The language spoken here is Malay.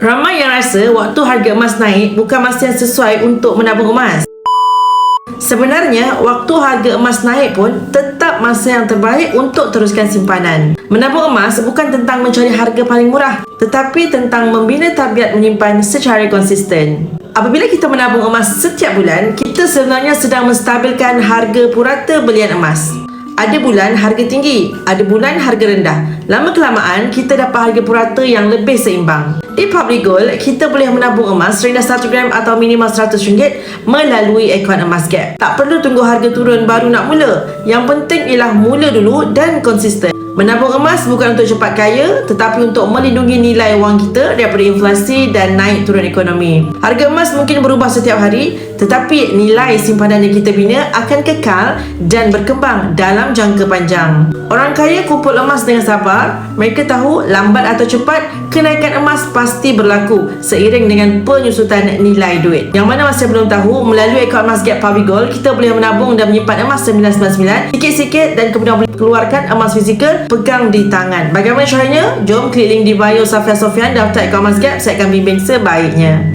Ramai yang rasa waktu harga emas naik bukan masa yang sesuai untuk menabung emas. Sebenarnya, waktu harga emas naik pun tetap masa yang terbaik untuk teruskan simpanan. Menabung emas bukan tentang mencari harga paling murah, tetapi tentang membina tabiat menyimpan secara konsisten. Apabila kita menabung emas setiap bulan, kita sebenarnya sedang menstabilkan harga purata belian emas. Ada bulan harga tinggi, ada bulan harga rendah. Lama-kelamaan, kita dapat harga purata yang lebih seimbang. Di Public Gold, kita boleh menabung emas rendah 1 gram atau minimal RM100 melalui akaun emas Gap. Tak perlu tunggu harga turun baru nak mula. Yang penting ialah mula dulu dan konsisten. Menabung emas bukan untuk cepat kaya, tetapi untuk melindungi nilai wang kita daripada inflasi dan naik turun ekonomi. Harga emas mungkin berubah setiap hari, tetapi nilai simpanan yang kita bina akan kekal dan berkembang dalam jangka panjang. Orang kaya kumpul emas dengan sabar. Mereka tahu lambat atau cepat, kenaikan emas pasti berlaku seiring dengan penyusutan nilai duit. Yang mana masih belum tahu, melalui akaun emas Gap Public Gold, kita boleh menabung dan menyimpan emas 999 sikit-sikit dan kemudian boleh keluarkan emas fizikal pegang di tangan. Bagaimana caranya? Jom klik link di bio Safia Sofian, daftar akaun emas Gap, saya akan bimbing sebaiknya.